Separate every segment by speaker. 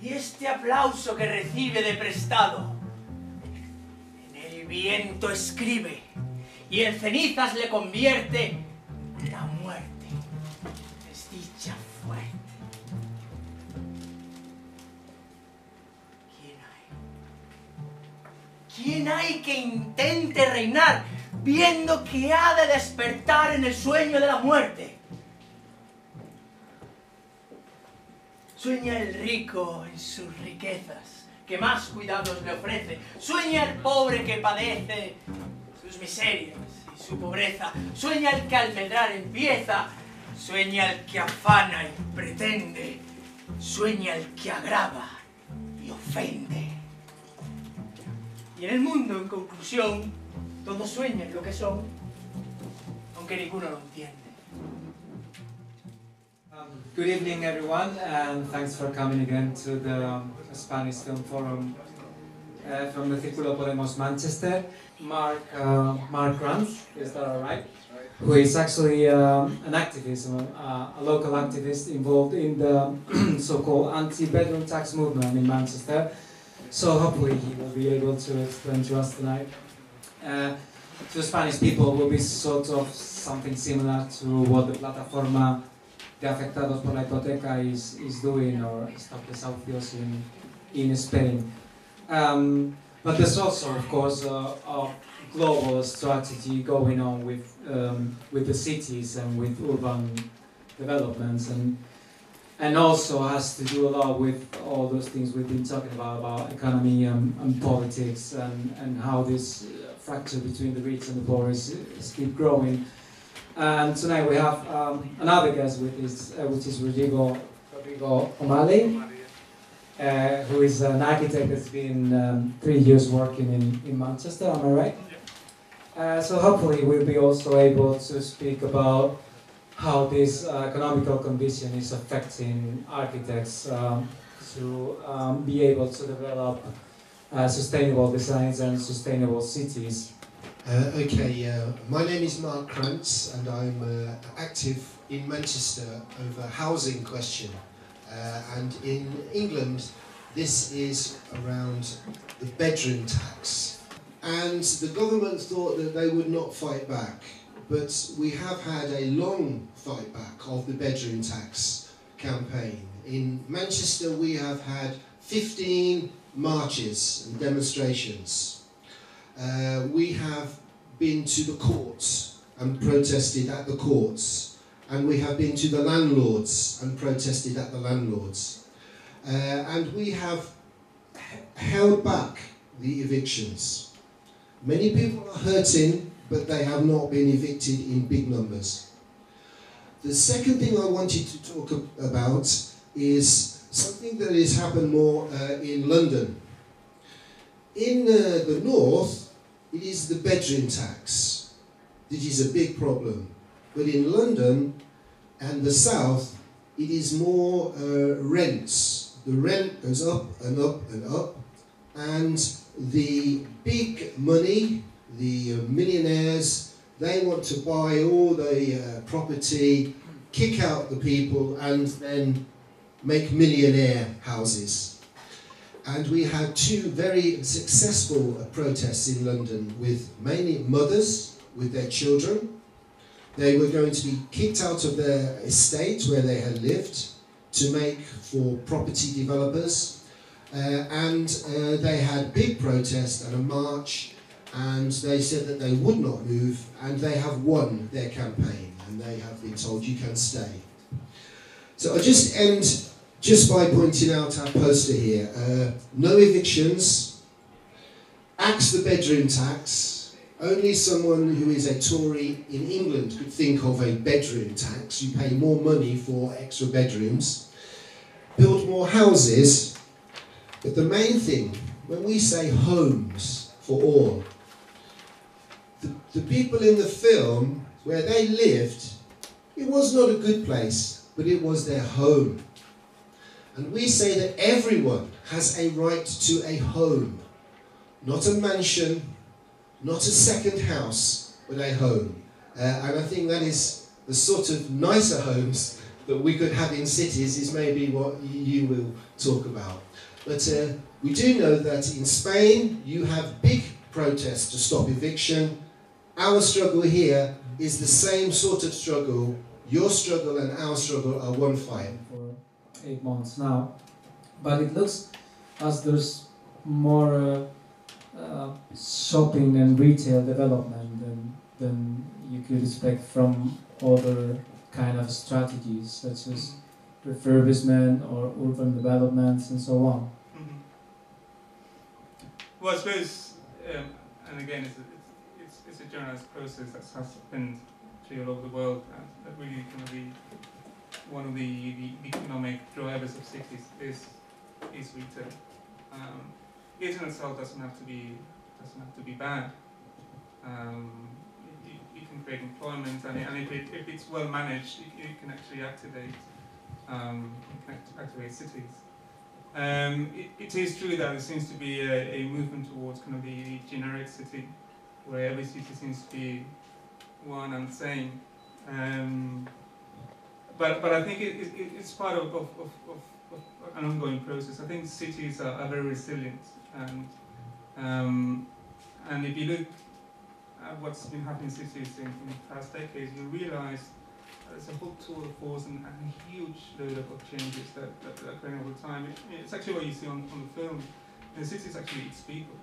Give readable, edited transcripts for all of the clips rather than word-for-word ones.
Speaker 1: Y este aplauso que recibe de prestado, en el viento escribe, y en cenizas le convierte la muerte, desdicha fuerte. ¿Quién hay que intente reinar, viendo que ha de despertar en el sueño de la muerte? Sueña el rico en sus riquezas, que más cuidados le ofrece. Sueña el pobre que padece sus miserias y su pobreza. Sueña el que al medrar empieza. Sueña el que afana y pretende. Sueña el que agrava y ofende. Y en el mundo, en conclusión, todos sueñan lo que son, aunque ninguno lo entiende.
Speaker 2: Good evening, everyone, and thanks for coming again to the Spanish Film Forum from the Círculo Podemos Manchester. Mark Grants, is that all right? Who is actually an activist, a local activist involved in the so-called anti-bedroom tax movement in Manchester. So hopefully he will be able to explain to us tonight. To Spanish people will be sort of something similar to what the Plataforma de Afectados por la Hipoteca is doing, or Stop Desahucios in Spain. But there's also, of course, a global strategy going on with the cities and with urban developments, and also has to do a lot with all those things we've been talking about economy and politics, and how this fracture between the rich and the poor is keep growing. And tonight we have another guest with us, which is Rodrigo O'Malley, who is an architect that's been 3 years working in Manchester, am I right? So hopefully we'll be also able to speak about how this economical condition is affecting architects to be able to develop sustainable designs and sustainable cities.
Speaker 3: My name is Mark Krantz, and I'm active in Manchester over housing question. And in England, this is around the bedroom tax. And the government thought that they would not fight back, but we have had a long fight back of the bedroom tax campaign. In Manchester, we have had 15 marches and demonstrations. We have been to the courts and protested at the courts, and we have been to the landlords and protested at the landlords. And we have held back the evictions. Many people are hurting, but they have not been evicted in big numbers. The second thing I wanted to talk about is something that has happened more in London. In the north, it is the bedroom tax that is a big problem. But in London and the south, it is more rents. The rent goes up and up and up, and the big money, the millionaires, they want to buy all the property, kick out the people, and then make millionaire houses. And we had 2 very successful protests in London with mainly mothers with their children. They were going to be kicked out of their estate where they had lived to make for property developers. And they had big protest and a march, and they said that they would not move, and they have won their campaign, and they have been told you can stay. So I'll just end just by pointing out our poster here. No evictions, axe the bedroom tax. Only someone who is a Tory in England could think of a bedroom tax. You pay more money for extra bedrooms. Build more houses. But the main thing, when we say homes for all, the people in the film, where they lived, it was not a good place, but it was their home. And we say that everyone has a right to a home, not a mansion, not a second house, but a home. And I think that is the sort of nicer homes that we could have in cities is maybe what you will talk about. But we do know that in Spain you have big protests to stop eviction. Our struggle here is the same sort of struggle. Your struggle and our struggle are one fight.
Speaker 2: For 8 months now, but it looks as there's more shopping and retail development than you could expect from other kind of strategies, such as refurbishment or urban developments and so on.
Speaker 4: Mm-hmm. Well, I suppose, and again, it's a generalized process that has happened all over the world, and that really kind of one of the economic drivers of cities is retail. It in itself doesn't have to be bad. It can create employment, and if it's well managed, it can actually activate cities. It is true that there seems to be a movement towards kind of the generic city, where every city seems to be one and the same. But I think it's part of an ongoing process. I think cities are very resilient, and if you look at what's been happening in cities in the past decades, you realise there's a whole tour of force and a huge load of changes that are occurring all the time. It's actually what you see on the film. The cities actually eats people,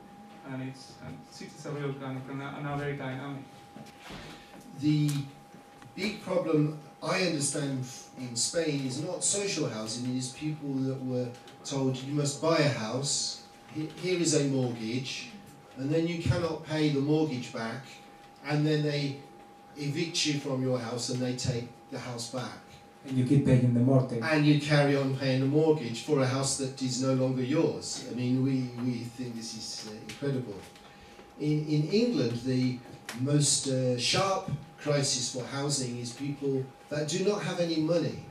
Speaker 4: and cities are very organic and are very dynamic.
Speaker 3: The big problem I understand in Spain is not social housing, it is people that were told you must buy a house, here is a mortgage, and then you cannot pay the mortgage back, and then they evict you from your house and they take the house back.
Speaker 2: And you keep paying the mortgage.
Speaker 3: And you carry on paying the mortgage for a house that is no longer yours. I mean, we think this is incredible. In England, the most sharp crisis for housing is people that do not have any money.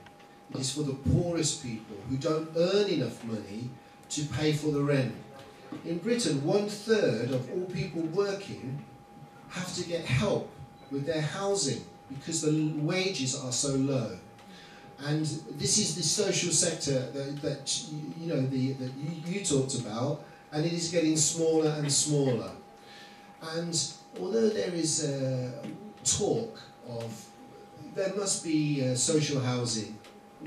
Speaker 3: It is for the poorest people who don't earn enough money to pay for the rent. In Britain, 1/3 of all people working have to get help with their housing because the wages are so low. And this is the social sector that you talked about, and it is getting smaller and smaller. And although there is talk of there must be social housing,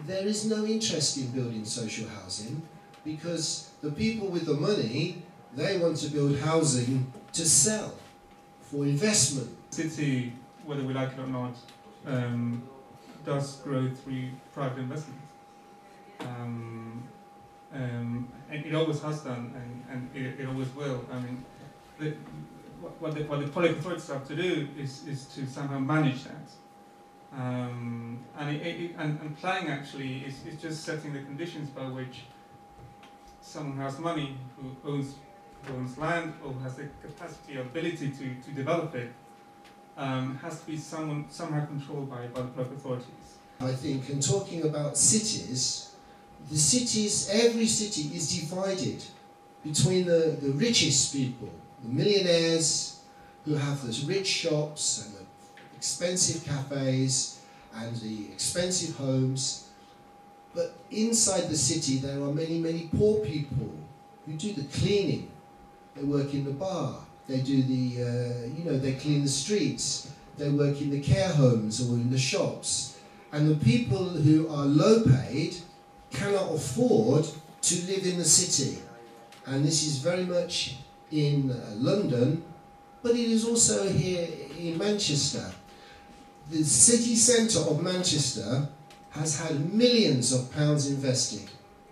Speaker 3: there is no interest in building social housing because the people with the money, they want to build housing to sell for investment.
Speaker 4: City, whether we like it or not, does grow through private investment. And it always has done, and it always will. I mean, what the public authorities have to do is to somehow manage that. And planning actually is just setting the conditions by which someone who has money, who owns land, or has the capacity or ability to develop it, has to be somehow controlled by the public authorities.
Speaker 3: I think, and talking about cities, every city is divided between the richest people, the millionaires who have those rich shops and the expensive cafes and the expensive homes. But inside the city there are many, many poor people who do the cleaning. They work in the bar, they do they clean the streets, they work in the care homes or in the shops. And the people who are low paid cannot afford to live in the city. And this is very much in London, but it is also here in Manchester. The city centre of Manchester has had millions of pounds invested.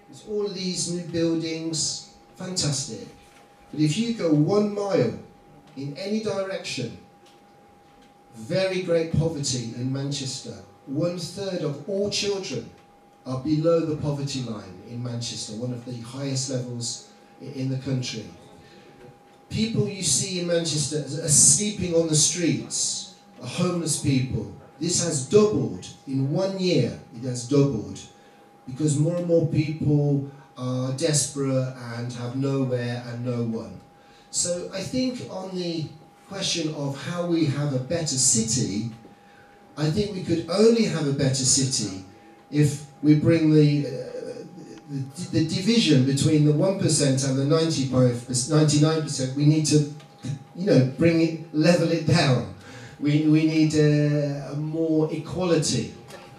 Speaker 3: There's all of these new buildings, fantastic. But if you go 1 mile in any direction, very great poverty in Manchester. 1/3 of all children are below the poverty line in Manchester, one of the highest levels in the country. People you see in Manchester are sleeping on the streets, are homeless people. This has doubled in 1 year. It has doubled because more and more people are desperate and have nowhere and no one. So I think on the question of how we have a better city, I think we could only have a better city if we bring the division between the 1% and the 99%. We need to, bring it, level it down. We need more equality.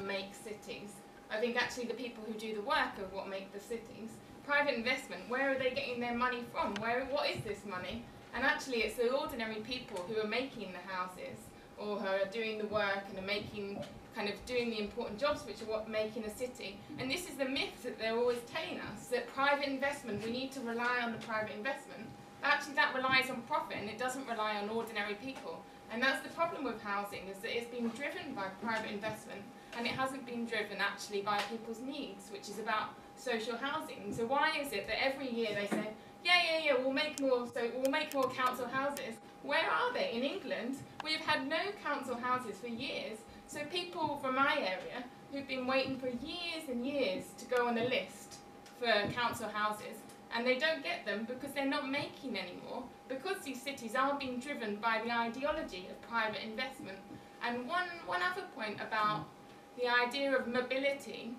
Speaker 5: Make cities. I think actually the people who do the work are what make the cities. Private investment, where are they getting their money from? What is this money? And actually it's the ordinary people who are making the houses, or who are doing the work and are doing the important jobs, which are what making a city. And this is the myth that they're always telling us, that private investment, we need to rely on the private investment. Actually that relies on profit and it doesn't rely on ordinary people. And that's the problem with housing, is that it's been driven by private investment and it hasn't been driven actually by people's needs, which is about social housing. So why is it that every year they say, yeah, we'll make more council houses? Where are they? In England, we've had no council houses for years. So people from my area who've been waiting for years and years to go on a list for council houses, and they don't get them because they're not making anymore, because these cities are being driven by the ideology of private investment. And one other point about the idea of mobility,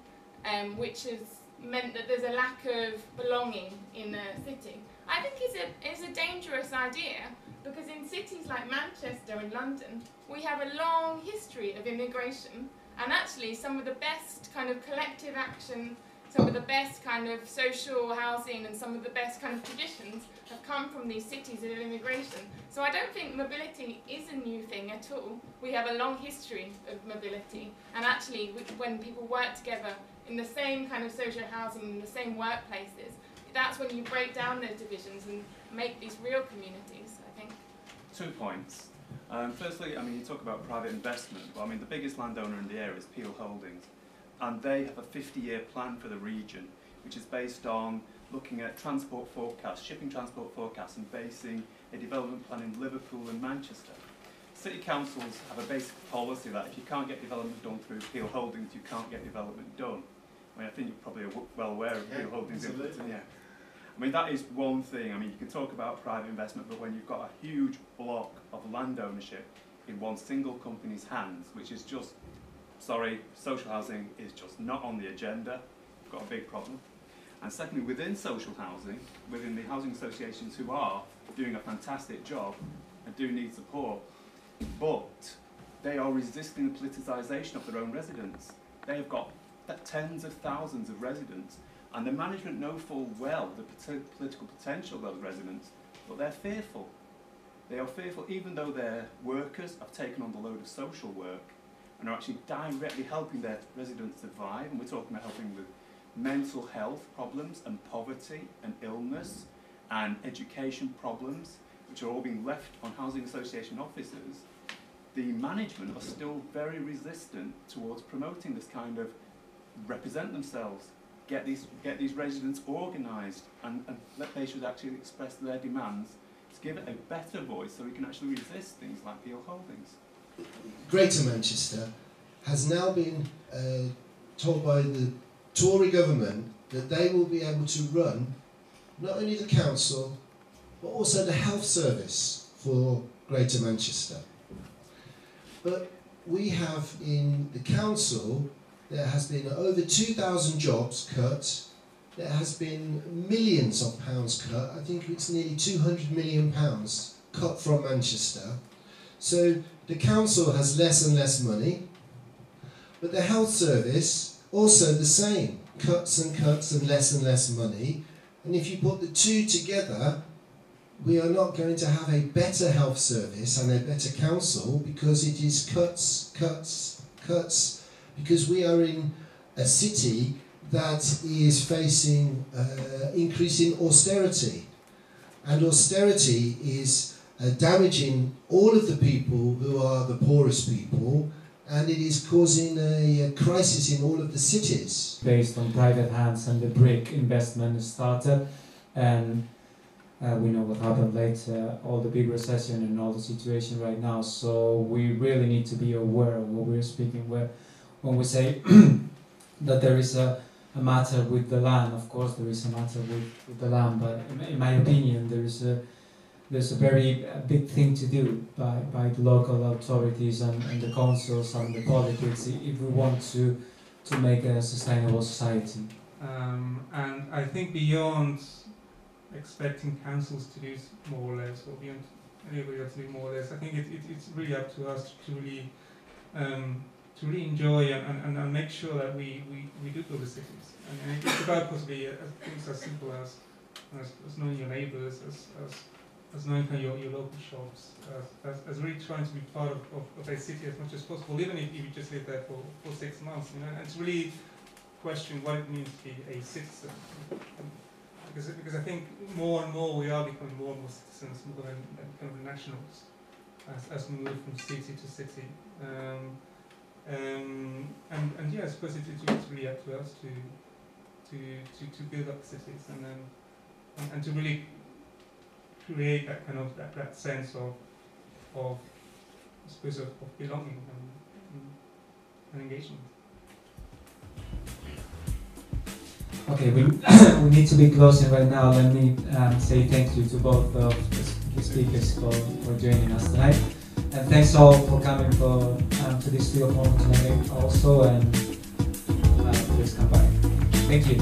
Speaker 5: which has meant that there's a lack of belonging in a city, I think is a dangerous idea, because in cities like Manchester and London, we have a long history of immigration, and actually some of the best kind of collective action, some of the best kind of social housing and some of the best kind of traditions have come from these cities of immigration. So I don't think mobility is a new thing at all. We have a long history of mobility, and actually when people work together in the same kind of social housing, in the same workplaces, that's when you break down those divisions and make these real communities, I think.
Speaker 6: 2 points. Firstly, you talk about private investment. Well, the biggest landowner in the area is Peel Holdings, and they have a 50-year plan for the region, which is based on looking at transport forecasts, shipping transport forecasts, and basing a development plan in Liverpool and Manchester. City councils have a basic policy that if you can't get development done through Peel Holdings, you can't get development done. I think you're probably well aware of Peel Holdings. Yeah. That is one thing. You can talk about private investment, but when you've got a huge block of land ownership in one single company's hands, which is just, social housing is just not on the agenda, you've got a big problem. And secondly, within social housing, within the housing associations who are doing a fantastic job and do need support, but they are resisting the politicisation of their own residents. They have got tens of thousands of residents, and the management know full well the political potential of those residents, but they're fearful. They are fearful, even though their workers have taken on the load of social work and are actually directly helping their residents survive. And we're talking about helping with mental health problems and poverty and illness and education problems, which are all being left on housing association officers. The management are still very resistant towards promoting this kind of represent themselves, get these residents organised, and that they should actually express their demands to give it a better voice so we can actually resist things like Peel Holdings.
Speaker 3: Greater Manchester has now been told by the Tory government that they will be able to run not only the council but also the health service for Greater Manchester. But we have in the council, there has been over 2,000 jobs cut. There has been millions of pounds cut. I think it's nearly £200 million cut from Manchester. So the council has less and less money, but the health service also the same, cuts and less money. And if you put the two together, we are not going to have a better health service and a better council, because it is cuts, because we are in a city that is facing increasing austerity, and austerity is damaging all of the people who are the poorest people, and it is causing a crisis in all of the cities.
Speaker 2: Based on private hands, and the brick investment started, and we know what happened later, all the big recession and all the situation right now, so we really need to be aware of what we're speaking with. When we say that there is a matter with the land, of course there is a matter with the land, but in my opinion there is there's a very big thing to do by the local authorities and the councils and the politics if we want to make a sustainable society.
Speaker 4: And I think beyond expecting councils to do more or less, or beyond anybody else to do more or less, I think it's really up to us to really enjoy and make sure that we do build the cities. And it's about possibly things as simple as knowing your neighbours, as knowing kind of your local shops, as really trying to be part of a city as much as possible, even if you just live there for 6 months. You know, and it's really question what it means to be a citizen. Because I think more and more we are becoming more and more citizens, more than kind of nationals, as we move from city to city. And yeah, I suppose it's really up to us to build up cities and to really create that kind of that sense of I suppose of belonging and engagement.
Speaker 2: Okay, we need to be closing right now. Let me say thank you to both of the speakers for joining us tonight. And thanks all for coming to this FilmForum tonight also, and please come by. Thank you.